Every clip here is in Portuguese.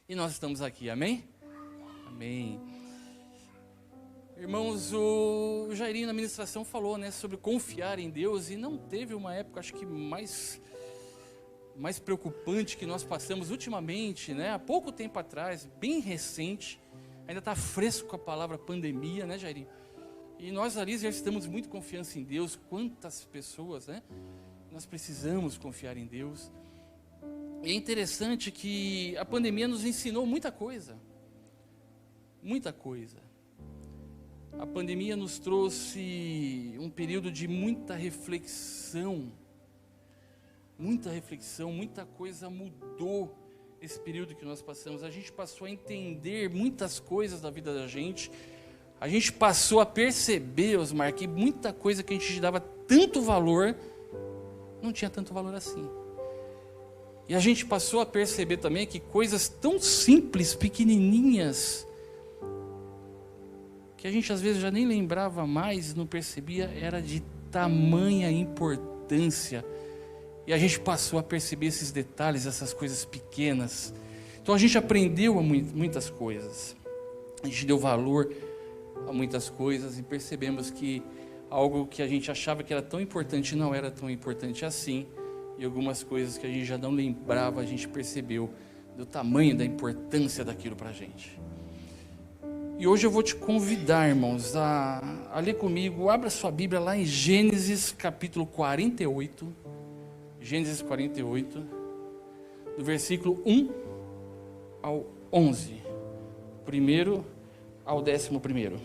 E nós estamos aqui, amém? Amém. Irmãos, o Jairinho na ministração falou, sobre confiar em Deus, e não teve uma época, acho que mais preocupante que nós passamos ultimamente, há pouco tempo atrás, bem recente, ainda está fresco a palavra pandemia, Jairinho? E nós ali exercitamos muito confiança em Deus. Quantas pessoas, nós precisamos confiar em Deus. E é interessante que a pandemia nos ensinou muita coisa. Muita coisa. A pandemia nos trouxe um período de muita reflexão. Muita reflexão, muita coisa mudou esse período que nós passamos. A gente passou a entender muitas coisas da vida da gente. A gente passou a perceber, Osmar, que muita coisa que a gente dava tanto valor, não tinha tanto valor assim. E a gente passou a perceber também que coisas tão simples, pequenininhas, que a gente às vezes já nem lembrava mais, não percebia, era de tamanha importância. E a gente passou a perceber esses detalhes, essas coisas pequenas. Então a gente aprendeu muitas coisas. A gente deu valor a muitas coisas e percebemos que algo que a gente achava que era tão importante não era tão importante assim. E algumas coisas que a gente já não lembrava, a gente percebeu do tamanho, da importância daquilo para a gente. E hoje eu vou te convidar, irmãos, a ler comigo. Abra sua Bíblia lá em Gênesis capítulo 48. Gênesis 48, do versículo 1 ao 11. Primeiro ao 11º.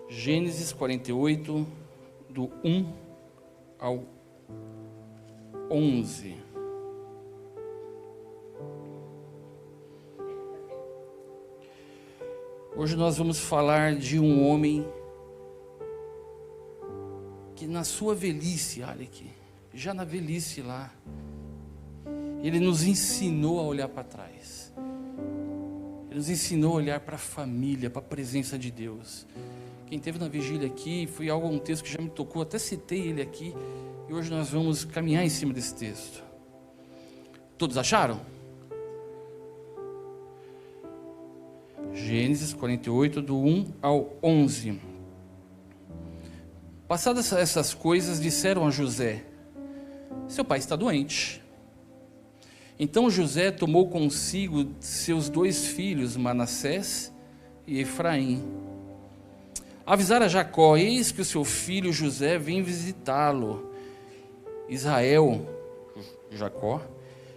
Gênesis 48, do 1 ao 11. Hoje nós vamos falar de um homem que na sua velhice, olha aqui, já na velhice lá, ele nos ensinou a olhar para trás. Ele nos ensinou a olhar para a família, para a presença de Deus. Quem esteve na vigília aqui, foi um texto que já me tocou, até citei ele aqui, e hoje nós vamos caminhar em cima desse texto. Todos acharam? Gênesis 48, do 1 ao 11. Passadas essas coisas, disseram a José: seu pai está doente. Então José tomou consigo seus 2 filhos, Manassés e Efraim. Avisara a Jacó: eis que o seu filho José vem visitá-lo. Israel, Jacó,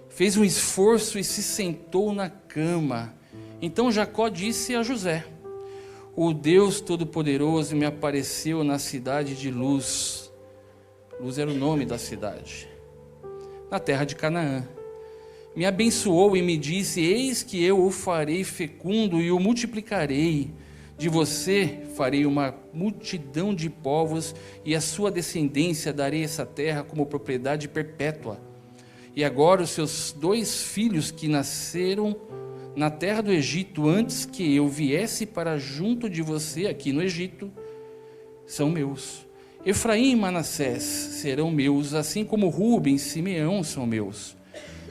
fez um esforço e se sentou na cama. Então Jacó disse a José: o Deus Todo-Poderoso me apareceu na cidade de Luz. Luz era o nome da cidade, na terra de Canaã. Me abençoou e me disse: eis que eu o farei fecundo e o multiplicarei. De você farei uma multidão de povos, e a sua descendência darei essa terra como propriedade perpétua. E agora os seus 2 filhos que nasceram na terra do Egito, antes que eu viesse para junto de você aqui no Egito, são meus. Efraim e Manassés serão meus, assim como Rúben e Simeão são meus.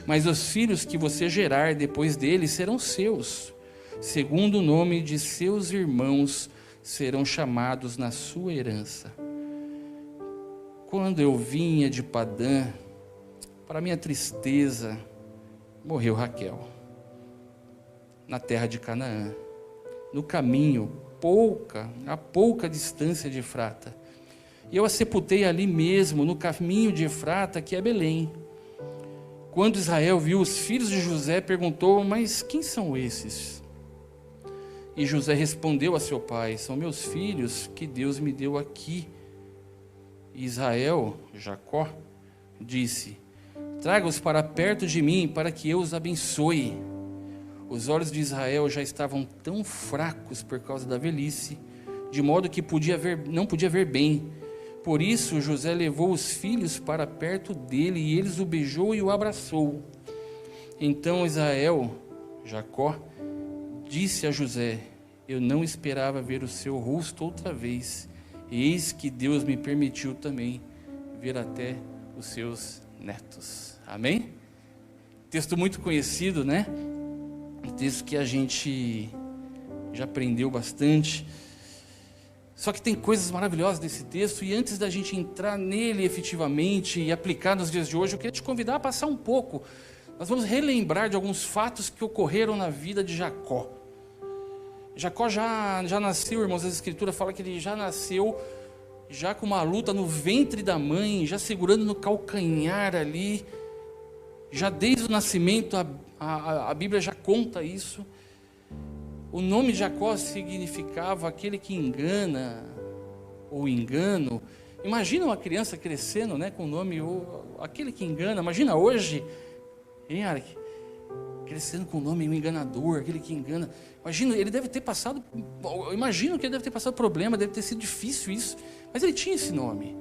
Mas os filhos que você gerar depois deles serão seus. Segundo o nome de seus irmãos, serão chamados na sua herança. Quando eu vinha de Padã, para minha tristeza, morreu Raquel, na terra de Canaã, no caminho, a pouca distância de Efrata. E eu a sepultei ali mesmo, no caminho de Efrata, que é Belém. Quando Israel viu os filhos de José, perguntou: mas quem são esses? E José respondeu a seu pai: são meus filhos que Deus me deu aqui. E Israel, Jacó, disse: traga-os para perto de mim, para que eu os abençoe. Os olhos de Israel já estavam tão fracos por causa da velhice, de modo que não podia ver bem. Por isso José levou os filhos para perto dele, e eles o beijou e o abraçou. Então Israel, Jacó, disse a José: eu não esperava ver o seu rosto outra vez, e eis que Deus me permitiu também ver até os seus netos. Amém? Texto muito conhecido, né? Um texto que a gente já aprendeu bastante. Só que tem coisas maravilhosas nesse texto, e antes da gente entrar nele efetivamente e aplicar nos dias de hoje, eu queria te convidar a passar um pouco. Nós vamos relembrar de alguns fatos que ocorreram na vida de Jacó. Jacó já nasceu, irmãos, a Escritura fala que ele já nasceu já com uma luta no ventre da mãe, já segurando no calcanhar ali, já desde o nascimento, a Bíblia já conta isso. O nome de Jacó significava aquele que engana, ou engano. Imagina uma criança crescendo, né, com o nome, aquele que engana. Imagina hoje, hein, Ark? Crescendo com o nome, o enganador, aquele que engana. Imagina, ele deve ter passado, eu imagino que ele deve ter passado problema, deve ter sido difícil isso, mas ele tinha esse nome,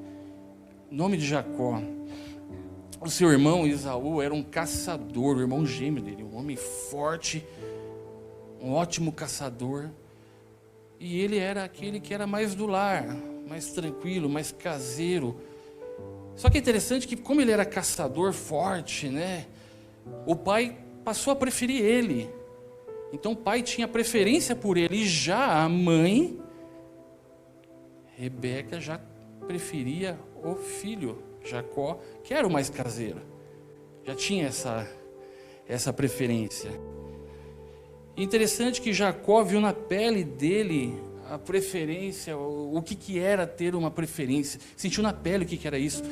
nome de Jacó. O seu irmão Esaú era um caçador, o irmão gêmeo dele, um homem forte, um ótimo caçador, e ele era aquele que era mais do lar, mais tranquilo, mais caseiro. Só que é interessante que, como ele era caçador forte, né, o pai passou a preferir ele. Então o pai tinha preferência por ele, e já a mãe, Rebeca, já preferia o filho, Jacó, que era o mais caseiro. Já tinha essa preferência. Interessante que Jacó viu na pele dele a preferência, o que era ter uma preferência, sentiu na pele o que era isso,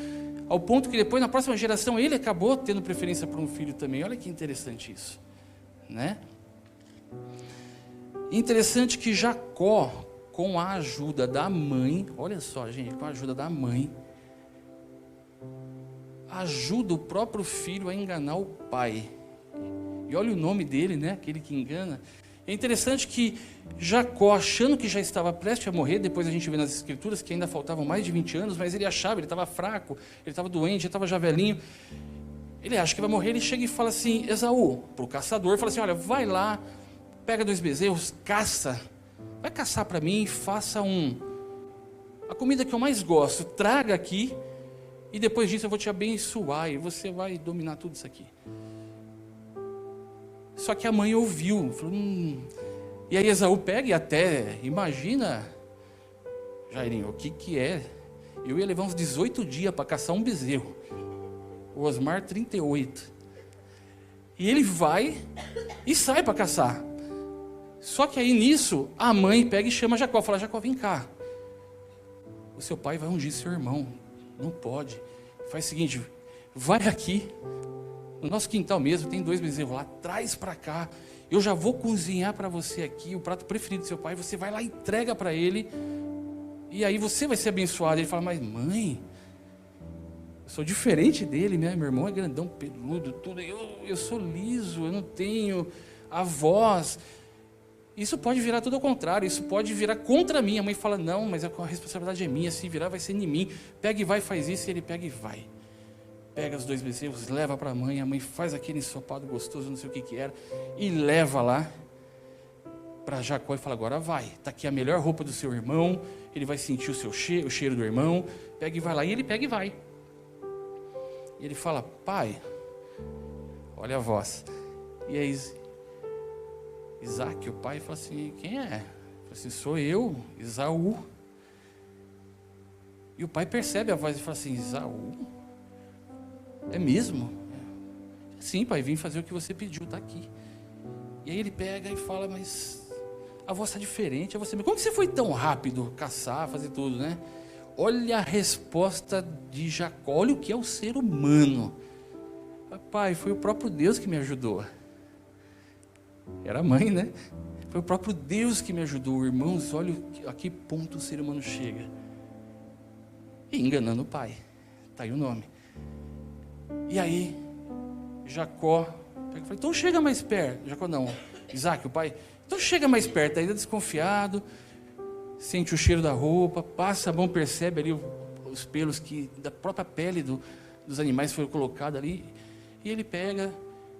ao ponto que depois, na próxima geração, ele acabou tendo preferência por um filho também. Olha que interessante isso, né? Interessante que Jacó, com a ajuda da mãe, olha só, gente, com a ajuda da mãe, ajuda o próprio filho a enganar o pai. E olha o nome dele, né? Aquele que engana. É interessante que Jacó, achando que já estava prestes a morrer, depois a gente vê nas Escrituras que ainda faltavam mais de 20 anos, mas ele achava, ele estava fraco, ele estava doente, ele estava já velhinho. Ele acha que vai morrer, ele chega e fala assim, Esaú, para o caçador, fala assim, olha, vai lá, pega 2 bezerros, caça, vai caçar para mim, faça a comida que eu mais gosto, traga aqui, e depois disso eu vou te abençoar, e você vai dominar tudo isso aqui. Só que a mãe ouviu, falou, E aí Esaú pega e até, imagina, Jairinho, o que é? Eu ia levar uns 18 dias para caçar um bezerro, o Osmar 38. E ele vai e sai para caçar. Só que aí nisso, a mãe pega e chama Jacó, fala, Jacó, vem cá. O seu pai vai ungir seu irmão, não pode. Faz o seguinte, vai aqui, no nosso quintal mesmo, tem 2 bezerros lá, traz para cá, eu já vou cozinhar para você aqui, o prato preferido do seu pai, você vai lá e entrega para ele, e aí você vai ser abençoado. Ele fala, mas mãe, eu sou diferente dele, né? Meu irmão é grandão, peludo, tudo, eu sou liso, eu não tenho a voz. Isso pode virar tudo ao contrário, isso pode virar contra mim. A mãe fala, não, mas a responsabilidade é minha, se virar vai ser em mim, pega e vai, faz isso, e ele pega e vai. Pega os 2 bezerros, leva para a mãe faz aquele ensopado gostoso, não sei o que era, e leva lá para Jacó e fala, agora vai, está aqui a melhor roupa do seu irmão, ele vai sentir o cheiro do irmão, pega e vai lá, e ele pega e vai. E ele fala, pai, olha a voz, e aí Isaac, o pai, fala assim, quem é? Fala assim, sou eu, Esaú. E o pai percebe a voz e fala assim, Esaú? É mesmo? Sim, pai, vim fazer o que você pediu, está aqui. E aí ele pega e fala, mas a voz está diferente, como que você foi tão rápido caçar, fazer tudo, né? Olha a resposta de Jacó, olha o que é o ser humano. Pai, foi o próprio Deus que me ajudou. Era a mãe, né? Foi o próprio Deus que me ajudou. Irmãos, olha a que ponto o ser humano chega. E enganando o pai, está aí o nome. E aí, Jacó, falei, então chega mais perto. Jacó não, Isaac, o pai, então chega mais perto, ainda desconfiado, sente o cheiro da roupa, passa a mão, percebe ali os pelos da própria pele dos animais foram colocados ali, e ele pega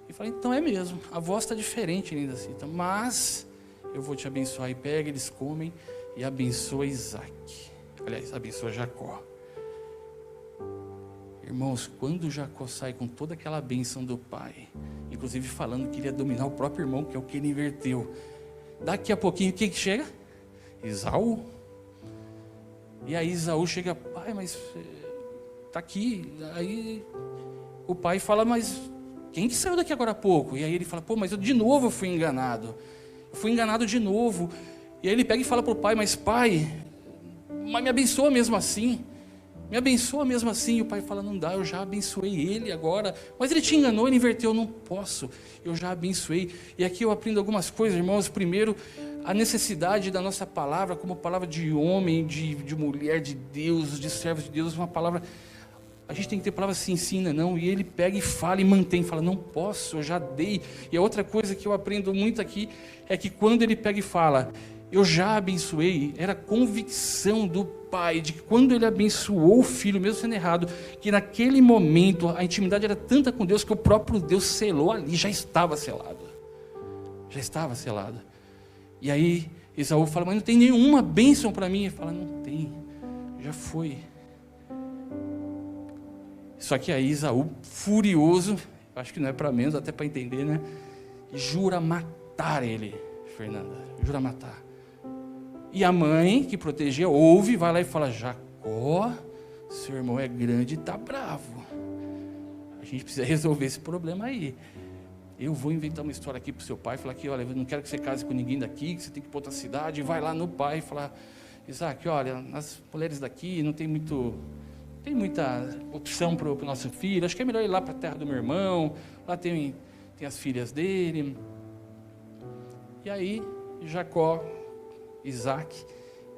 e fala, então é mesmo, a voz está diferente ainda assim, então, mas eu vou te abençoar. E pega, eles comem e abençoa Isaac, aliás, abençoa Jacó. Irmãos, quando Jacó sai com toda aquela bênção do pai, inclusive falando que iria dominar o próprio irmão, que é o que ele inverteu, daqui a pouquinho, quem que chega? Esaú. E aí Esaú chega, pai, mas está aqui. Aí o pai fala, mas quem que saiu daqui agora há pouco? E aí ele fala, mas eu de novo fui enganado. Eu fui enganado de novo. E aí ele pega e fala para o pai, mas me abençoa mesmo assim. Me abençoa mesmo assim. E o pai fala, não dá, eu já abençoei ele agora. Mas ele te enganou, ele inverteu, eu não posso. Eu já abençoei. E aqui eu aprendo algumas coisas, irmãos. Primeiro, a necessidade da nossa palavra, como palavra de homem, de mulher de Deus, de servo de Deus, uma palavra... A gente tem que ter palavra assim, ensina, não. E ele pega e fala e mantém, fala, não posso, eu já dei. E a outra coisa que eu aprendo muito aqui, é que quando ele pega e fala, eu já abençoei, era convicção do pai, de que quando ele abençoou o filho, mesmo sendo errado, que naquele momento a intimidade era tanta com Deus, que o próprio Deus selou ali, já estava selado. Já estava selado. E aí Esaú fala, mas não tem nenhuma bênção para mim. Ele fala, não tem, já foi. Só que aí Esaú, furioso, acho que não é para menos, até para entender, né? Jura matar ele, Fernanda, jura matar. E a mãe, que protegia, ouve, vai lá e fala, Jacó, seu irmão é grande e está bravo. A gente precisa resolver esse problema aí. Eu vou inventar uma história aqui para o seu pai, falar que, olha, eu não quero que você case com ninguém daqui, que você tem que ir para outra cidade. Vai lá no pai e falar, Isaac, olha, as mulheres daqui não tem muita opção para o nosso filho, acho que é melhor ir lá para a terra do meu irmão, lá tem as filhas dele. E aí Jacó, Isaac,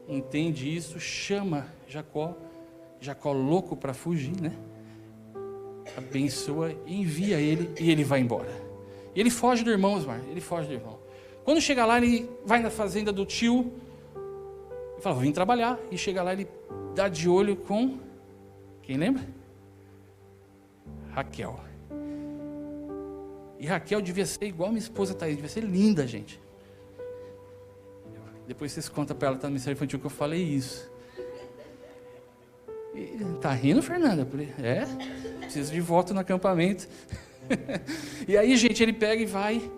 entende isso, chama Jacó louco para fugir, né? Abençoa, envia ele e ele vai embora. E ele foge do irmão, Osmar, ele foge do irmão. Quando chega lá, ele vai na fazenda do tio, e fala, vou vir trabalhar, e chega lá, ele dá de olho com, quem lembra? Raquel. E Raquel devia ser igual a minha esposa Thaís, devia ser linda, gente. Depois vocês contam para ela, tá no Ministério Infantil, que eu falei isso. E, tá rindo, Fernanda? É, preciso de volta no acampamento. E aí, gente, ele pega e vai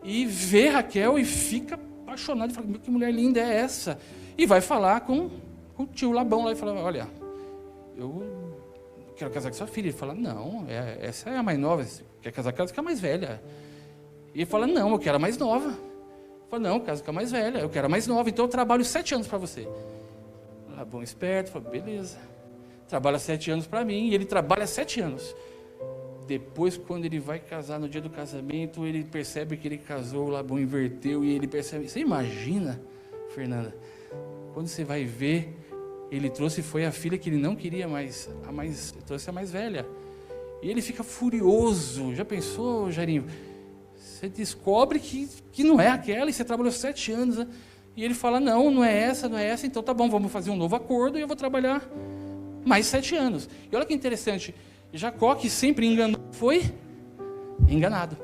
e vê Raquel e fica apaixonado, e fala, que mulher linda é essa? E vai falar com o tio Labão lá e fala, olha, eu quero casar com sua filha. Ele fala, não, essa é a mais nova, quer casar com ela, que é a mais velha. E ele fala, não, eu quero a mais nova. Ele fala, não, eu caso com a mais velha, eu quero a mais nova, então eu trabalho 7 anos para você. Labão esperto, fala, beleza, trabalha 7 anos para mim, e ele trabalha 7 anos. Depois, quando ele vai casar, no dia do casamento, ele percebe que ele casou, o Labão inverteu, e ele percebe, você imagina, Fernanda, quando você vai ver, ele foi a filha que ele não queria mais, trouxe a mais velha, e ele fica furioso. Já pensou, Jairinho? Você descobre que não é aquela, e você trabalhou 7 anos, né? E ele fala, não é essa, então tá bom, vamos fazer um novo acordo, e eu vou trabalhar mais 7 anos. E olha que interessante, Jacó, que sempre enganou, foi enganado.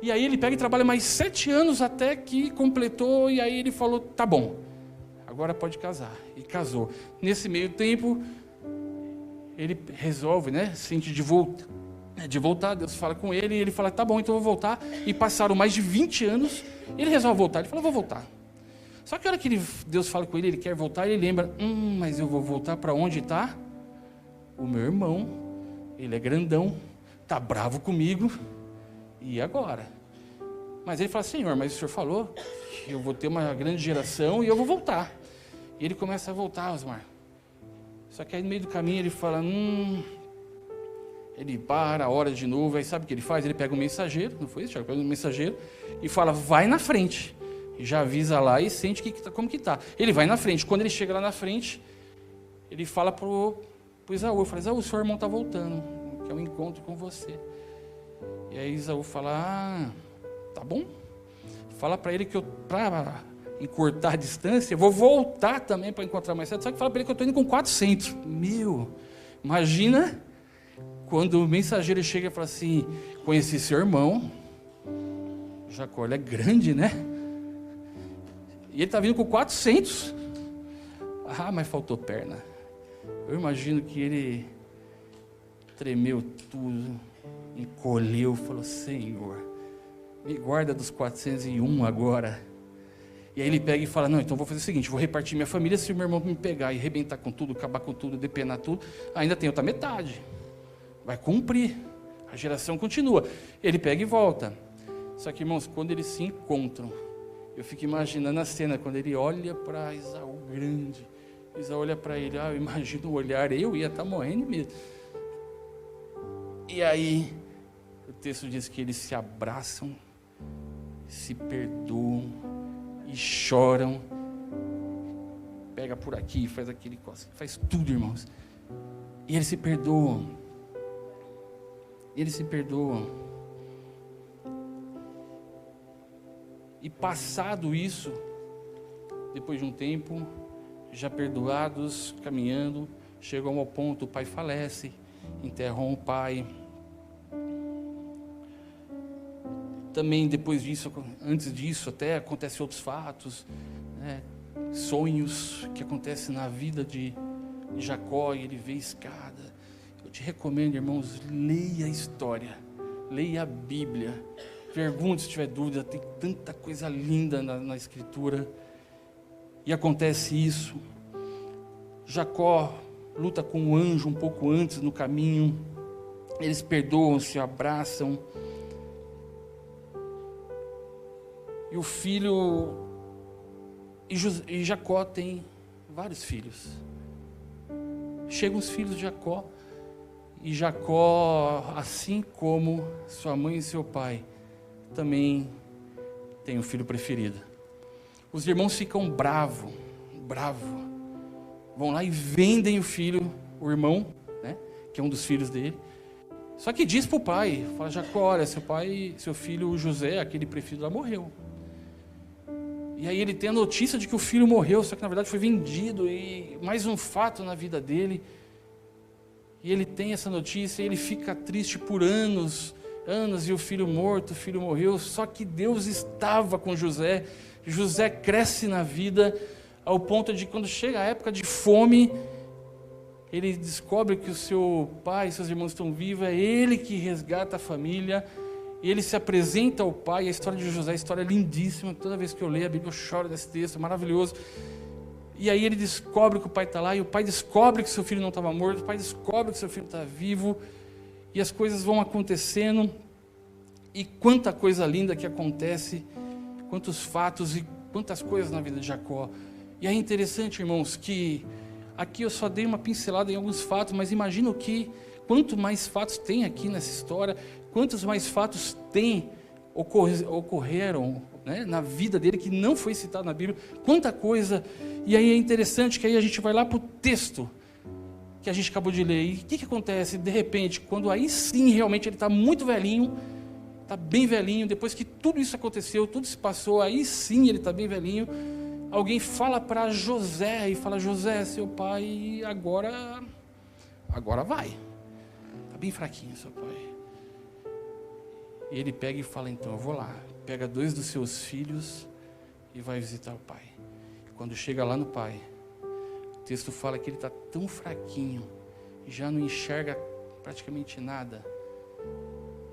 E aí ele pega e trabalha mais 7 anos até que completou, e aí ele falou, tá bom, agora pode casar. E casou. Nesse meio tempo, ele resolve, né, sente de voltar, Deus fala com ele, e ele fala, tá bom, então eu vou voltar. E passaram mais de 20 anos, ele resolve voltar, ele fala, vou voltar. Só que a hora que Deus fala com ele, ele quer voltar, ele lembra, mas eu vou voltar para onde está? O meu irmão, ele é grandão, está bravo comigo, e agora? Mas ele fala, Senhor, mas o Senhor falou que eu vou ter uma grande geração e eu vou voltar. E ele começa a voltar, Osmar. Só que aí no meio do caminho ele fala, ele para, ora de novo, aí sabe o que ele faz? Ele pega um mensageiro, não foi isso? Ele pega um mensageiro e fala, vai na frente. E já avisa lá e sente como que está. Ele vai na frente, quando ele chega lá na frente, ele fala pro Esaú, fala, Esaú, seu irmão está voltando, quer um encontro com você. E aí Esaú fala, tá bom, fala para ele que para encurtar a distância, eu vou voltar também para encontrar mais cedo, só que fala para ele que eu estou indo com 400. Imagina quando o mensageiro chega e fala assim, conheci seu irmão, Jacó, ele é grande, né? E ele está vindo com 400. Mas faltou perna. Eu imagino que ele tremeu tudo, encolheu, falou: Senhor, me guarda dos 401 agora. E aí ele pega e fala: não, então vou fazer o seguinte, vou repartir minha família, se o meu irmão me pegar e arrebentar com tudo, acabar com tudo, depenar tudo, ainda tem outra metade, vai cumprir, a geração continua. Ele pega e volta. Só que, irmãos, quando eles se encontram, eu fico imaginando a cena, quando ele olha para Esaú grande, Esaú olha para ele, eu imagino o olhar, eu ia estar morrendo mesmo. E aí, o texto diz que eles se abraçam, se perdoam e choram. Pega por aqui, faz aquele, faz tudo, irmãos. E eles se perdoam. Eles se perdoam. E passado isso, depois de um tempo, já perdoados, caminhando, chegam ao ponto, o pai falece, enterram o pai. Também depois disso, antes disso até, acontecem outros fatos, né? Sonhos que acontecem na vida de Jacó, e ele vê escada. Eu te recomendo, irmãos, leia a história, leia a Bíblia, pergunte se tiver dúvida, tem tanta coisa linda na Escritura. E acontece isso, Jacó luta com um anjo um pouco antes no caminho, eles perdoam, se abraçam, e o filho, e Jacó tem vários filhos. Chegam os filhos de Jacó, e Jacó, assim como sua mãe e seu pai, também tem um filho preferido. Os irmãos ficam bravos, vão lá e vendem o filho, o irmão, né, que é um dos filhos dele. Só que diz para o pai, fala: Jacó, olha, seu filho José, aquele preferido lá, morreu. E aí ele tem a notícia de que o filho morreu, só que na verdade foi vendido, e mais um fato na vida dele. E ele tem essa notícia, e ele fica triste por anos, e o filho morto, o filho morreu. Só que Deus estava com José. José cresce na vida, ao ponto de, quando chega a época de fome, ele descobre que o seu pai e seus irmãos estão vivos, é ele que resgata a família. E ele se apresenta ao pai. A história de José é uma história lindíssima. Toda vez que eu leio a Bíblia eu choro desse texto, é maravilhoso. E aí ele descobre que o pai está lá, e o pai descobre que seu filho não estava morto, o pai descobre que seu filho está vivo, e as coisas vão acontecendo, e quanta coisa linda que acontece, quantos fatos e quantas coisas na vida de Jacó. E é interessante, irmãos, que aqui eu só dei uma pincelada em alguns fatos, mas imagino que quanto mais fatos tem aqui nessa história, quantos mais fatos ocorreram, né, na vida dele, que não foi citado na Bíblia, quanta coisa. E aí é interessante que aí a gente vai lá para o texto que a gente acabou de ler, e o que acontece? De repente, quando aí sim realmente ele está muito velhinho, está bem velhinho, depois que tudo isso aconteceu, tudo se passou, aí sim ele está bem velhinho, alguém fala para José, e fala: José, seu pai agora vai, está bem fraquinho seu pai. E ele pega e fala: então eu vou lá, pega 2 dos seus filhos e vai visitar o pai. Quando chega lá no pai, o texto fala que ele está tão fraquinho, já não enxerga praticamente nada.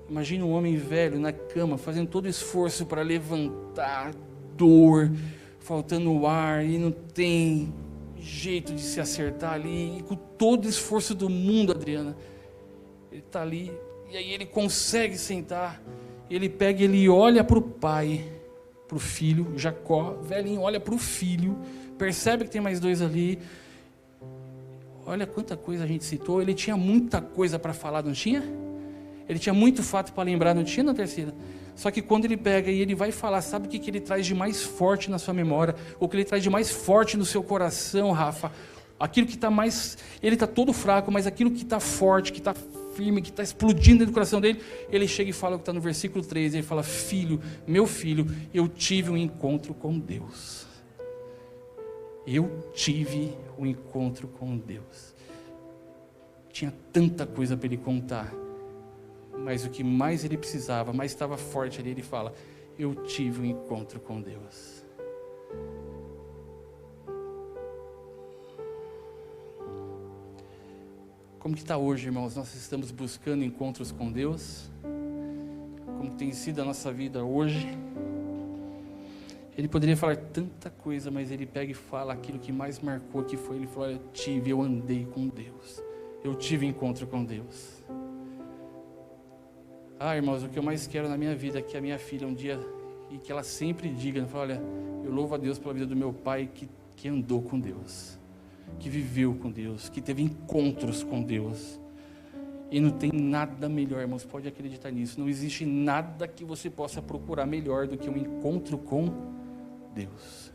Imagina um homem velho na cama, fazendo todo o esforço para levantar, dor, faltando ar, e não tem jeito de se acertar ali, e com todo o esforço do mundo, Adriana, ele está ali, e aí ele consegue sentar, ele pega, ele olha para o pai, para o filho, Jacó, velhinho, olha para o filho, percebe que tem mais 2 ali. Olha quanta coisa a gente citou. Ele tinha muita coisa para falar, não tinha? Ele tinha muito fato para lembrar, não tinha, na terceira? Só que quando ele pega e ele vai falar, sabe o que ele traz de mais forte na sua memória? O que ele traz de mais forte no seu coração, Rafa? Aquilo que está mais... Ele está todo fraco, mas aquilo que está forte, que está firme, que está explodindo dentro do coração dele, ele chega e fala o que está no versículo 3, ele fala: filho, meu filho, eu tive um encontro com Deus. Eu tive um encontro com Deus. Tinha tanta coisa para ele contar, mas o que mais ele precisava, mais estava forte ali, ele fala: eu tive um encontro com Deus. Como que está hoje, irmãos? Nós estamos buscando encontros com Deus? Como tem sido a nossa vida hoje? Ele poderia falar tanta coisa, mas ele pega e fala aquilo que mais marcou aqui foi, ele falou, eu andei com Deus, eu tive encontro com Deus. Irmãos, o que eu mais quero na minha vida é que a minha filha um dia, e que ela sempre diga, olha, eu louvo a Deus pela vida do meu pai que andou com Deus, que viveu com Deus, que teve encontros com Deus. E não tem nada melhor, irmãos, pode acreditar nisso, não existe nada que você possa procurar melhor do que um encontro com Deus.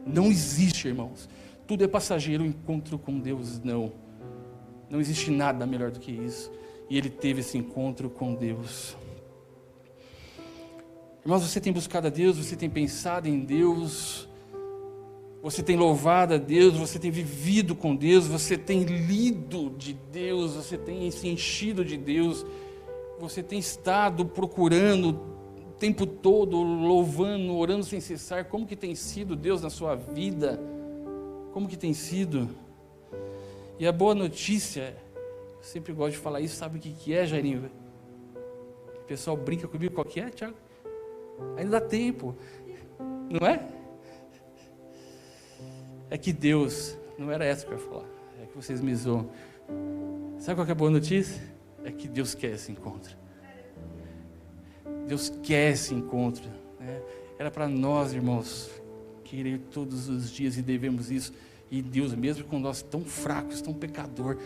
Não existe, irmãos, tudo é passageiro, o encontro com Deus não existe nada melhor do que isso. E ele teve esse encontro com Deus. Irmãos, você tem buscado a Deus, você tem pensado em Deus, você tem louvado a Deus, você tem vivido com Deus, você tem lido de Deus, você tem se enchido de Deus, você tem estado procurando o tempo todo, louvando, orando sem cessar. Como que tem sido Deus na sua vida? Como que tem sido? E a boa notícia, eu sempre gosto de falar isso, sabe o que é, Jairinho? O pessoal brinca comigo, qual que é, Tiago? Ainda dá tempo, não é? É que Deus, não era essa que eu ia falar, é que vocês me zoam. Sabe qual que é a boa notícia? É que Deus quer esse encontro. Deus quer esse encontro, né? Era para nós, irmãos, querer todos os dias, e devemos isso. E Deus, mesmo com nós tão fracos, tão pecador,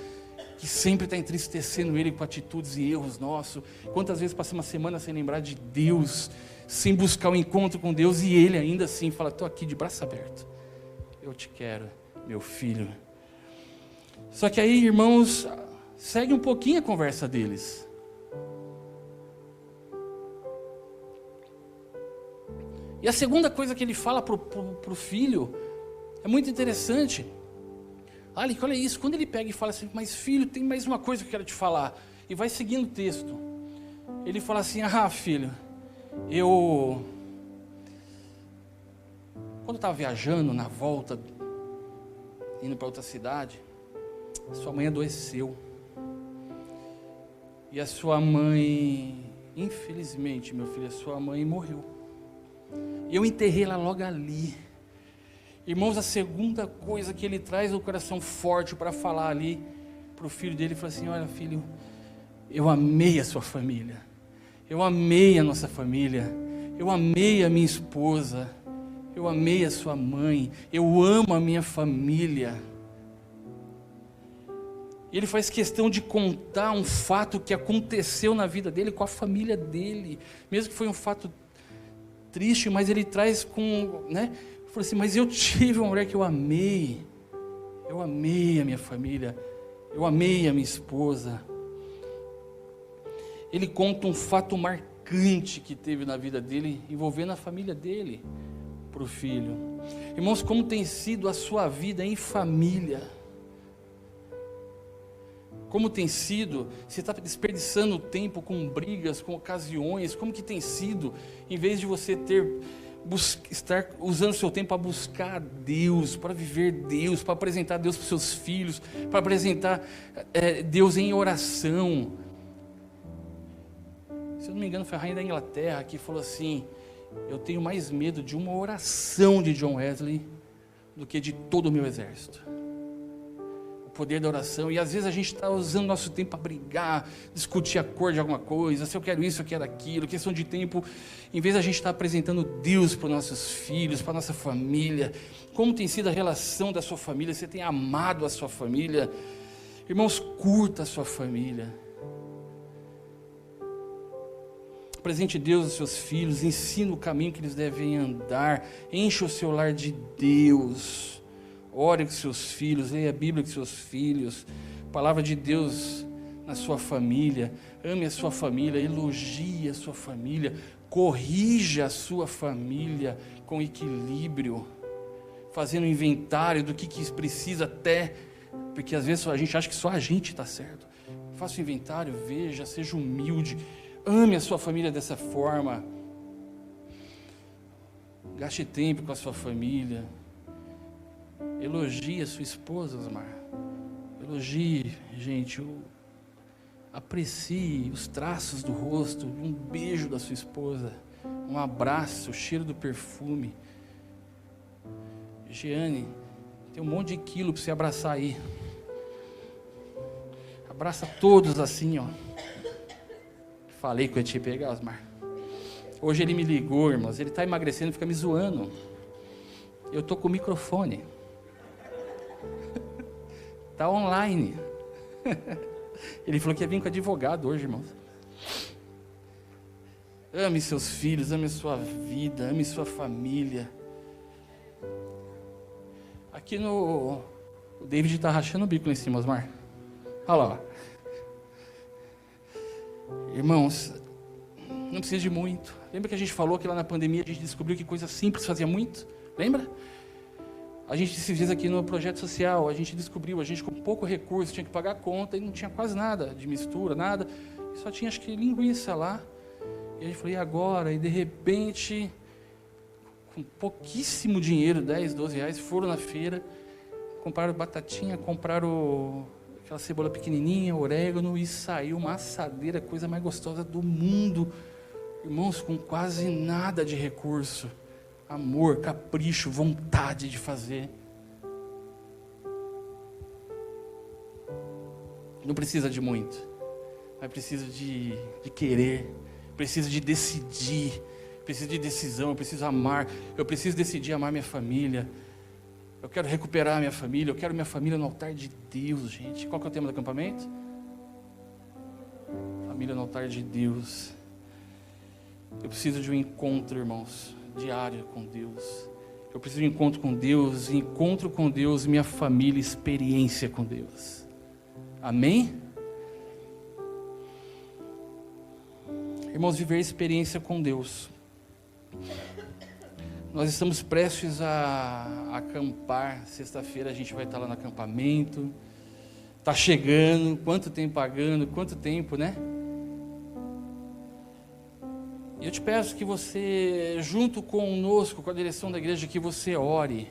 que sempre está entristecendo Ele com atitudes e erros nossos. Quantas vezes passamos uma semana sem lembrar de Deus, sem buscar o encontro com Deus, e Ele ainda assim fala, estou aqui de braço aberto, eu te quero, meu filho. Só que aí, irmãos, segue um pouquinho a conversa deles. E a segunda coisa que ele fala para o filho é muito interessante. Olha isso, quando ele pega e fala assim, mas filho, tem mais uma coisa que eu quero te falar, e vai seguindo o texto, ele fala assim, filho, quando eu estava viajando, na volta, indo para outra cidade, sua mãe adoeceu, e a sua mãe, infelizmente, meu filho, a sua mãe morreu, e eu enterrei ela logo ali. Irmãos, a segunda coisa que ele traz o coração forte para falar ali para o filho dele, ele fala assim, olha filho, eu amei a sua família, eu amei a nossa família, eu amei a minha esposa, eu amei a sua mãe, eu amo a minha família. Ele faz questão de contar um fato que aconteceu na vida dele com a família dele, mesmo que foi um fato triste, mas ele traz com, né? Falou assim, mas eu tive uma mulher que eu amei a minha família, eu amei a minha esposa. Ele conta um fato marcante que teve na vida dele, envolvendo a família dele, para o filho. Irmãos, como tem sido a sua vida em família? Como tem sido? Você está desperdiçando tempo com brigas, com ocasiões? Como que tem sido? Em vez de você estar usando seu tempo para buscar Deus, para viver Deus, para apresentar Deus para os seus filhos, para apresentar Deus em oração. Se eu não me engano, foi a rainha da Inglaterra que falou assim, eu tenho mais medo de uma oração de John Wesley do que de todo o meu exército. O poder da oração. E às vezes a gente está usando nosso tempo para brigar, discutir a cor de alguma coisa, se eu quero isso, eu quero aquilo, questão de tempo, em vez de a gente estar apresentando Deus para os nossos filhos, para a nossa família. Como tem sido a relação da sua família? Você tem amado a sua família? Irmãos, curta a sua família. Apresente Deus aos seus filhos, ensine o caminho que eles devem andar, enche o seu lar de Deus, ore com seus filhos, leia a Bíblia com seus filhos, palavra de Deus na sua família, ame a sua família, elogie a sua família, corrija a sua família com equilíbrio, fazendo um inventário do que precisa até, porque às vezes a gente acha que só a gente está certo. Faça um inventário, veja, seja humilde, ame a sua família dessa forma. Gaste tempo com a sua família. Elogie a sua esposa, Osmar. Elogie, gente, aprecie os traços do rosto, um beijo da sua esposa, um abraço, o cheiro do perfume. Jeane, tem um monte de quilo para você abraçar aí. Abraça todos assim, ó. Falei que eu ia te pegar, Osmar. Hoje ele me ligou, irmãos. Ele está emagrecendo e fica me zoando. Eu estou com o microfone. Está online. Ele falou que ia vir com advogado hoje, irmãos. Ame seus filhos, ame a sua vida, ame sua família. Aqui o David está rachando o bico lá em cima, Osmar. Olha lá. Irmãos, não precisa de muito. Lembra que a gente falou que lá na pandemia a gente descobriu que coisa simples fazia muito? Lembra? A gente se diz aqui no projeto social, a gente descobriu, a gente com pouco recurso tinha que pagar a conta e não tinha quase nada de mistura, nada. Só tinha acho que linguiça lá. E a gente falou, e agora? E de repente, com pouquíssimo dinheiro, 10, 12 reais, foram na feira, compraram batatinha, compraram aquela cebola pequenininha, orégano, e saiu uma assadeira, coisa mais gostosa do mundo. Irmãos, com quase nada de recurso. Amor, capricho, vontade de fazer. Não precisa de muito, mas precisa de querer, precisa de decidir, precisa de decisão, eu preciso amar, eu preciso decidir amar minha família. Eu quero recuperar minha família, eu quero minha família no altar de Deus, gente. Qual que é o tema do acampamento? Família no altar de Deus. Eu preciso de um encontro, irmãos, diário com Deus. Eu preciso de um encontro com Deus, minha família, experiência com Deus. Amém? Irmãos, viver experiência com Deus. Nós estamos prestes a acampar. Sexta-feira a gente vai estar lá no acampamento. Está chegando. Quanto tempo pagando? Quanto tempo, né? E eu te peço que você, junto conosco, com a direção da igreja, que você ore.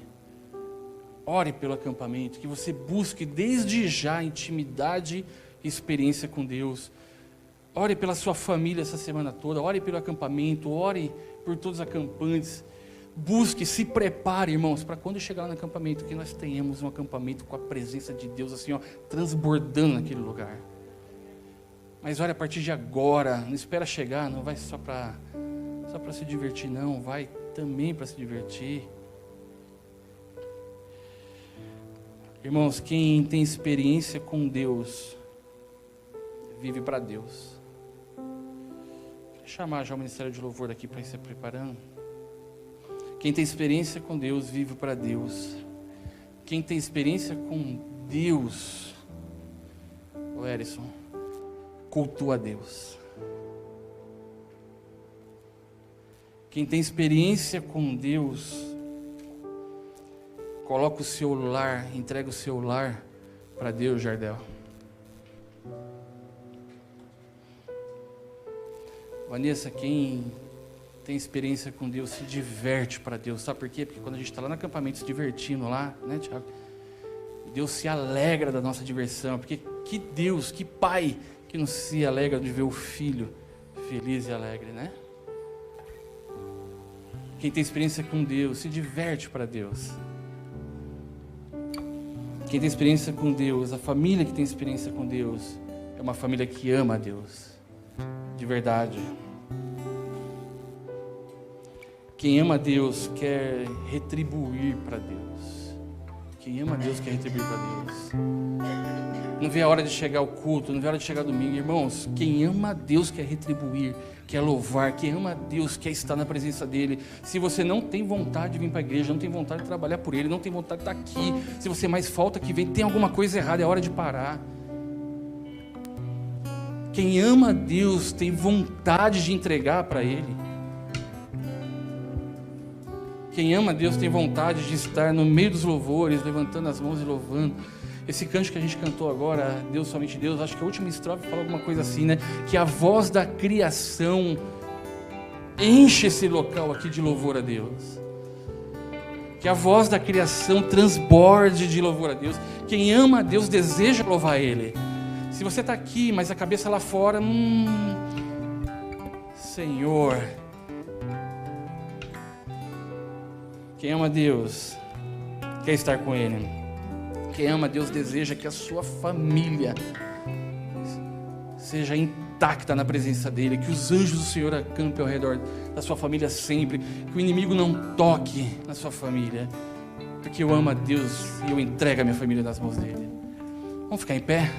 Ore pelo acampamento, que você busque desde já intimidade e experiência com Deus. Ore pela sua família essa semana toda, ore pelo acampamento, ore por todos os acampantes. Busque, se prepare, irmãos, para quando chegar no acampamento, que nós tenhamos um acampamento com a presença de Deus assim, ó, transbordando naquele lugar. Mas olha, a partir de agora, não espera chegar, não vai só para se divertir, não, vai também para se divertir. Irmãos, quem tem experiência com Deus, vive para Deus. Vou chamar já o Ministério de Louvor aqui para ir se preparando. Quem tem experiência com Deus, vive para Deus. Quem tem experiência com Deus, o Erison, cultua a Deus. Quem tem experiência com Deus, coloca o seu lar, entrega o seu lar para Deus, Jardel. Vanessa, quem tem experiência com Deus se diverte para Deus. Sabe por quê? Porque quando a gente está lá no acampamento se divertindo lá, né, Tiago? Deus se alegra da nossa diversão. Porque que Deus, que Pai que não se alegra de ver o filho feliz e alegre, né? Quem tem experiência com Deus se diverte para Deus. Quem tem experiência com Deus, a família que tem experiência com Deus, é uma família que ama a Deus, de verdade. Quem ama a Deus quer retribuir para Deus. Quem ama a Deus quer retribuir para Deus. Não vê a hora de chegar ao culto, não vê a hora de chegar domingo. Irmãos, quem ama a Deus quer retribuir, quer louvar. Quem ama a Deus quer estar na presença dEle. Se você não tem vontade de vir para a igreja, não tem vontade de trabalhar por Ele, não tem vontade de estar aqui, se você mais falta que vem, tem alguma coisa errada, é hora de parar. Quem ama a Deus tem vontade de entregar para Ele. Quem ama a Deus tem vontade de estar no meio dos louvores, levantando as mãos e louvando. Esse canto que a gente cantou agora, Deus, somente Deus, acho que a última estrofe fala alguma coisa assim, né? Que a voz da criação enche esse local aqui de louvor a Deus. Que a voz da criação transborde de louvor a Deus. Quem ama a Deus deseja louvar Ele. Se você está aqui, mas a cabeça lá fora, Senhor. Quem ama a Deus quer estar com Ele. Quem ama a Deus deseja que a sua família seja intacta na presença dEle, que os anjos do Senhor acampem ao redor da sua família sempre, que o inimigo não toque na sua família, porque eu amo a Deus e eu entrego a minha família nas mãos dEle. Vamos ficar em pé?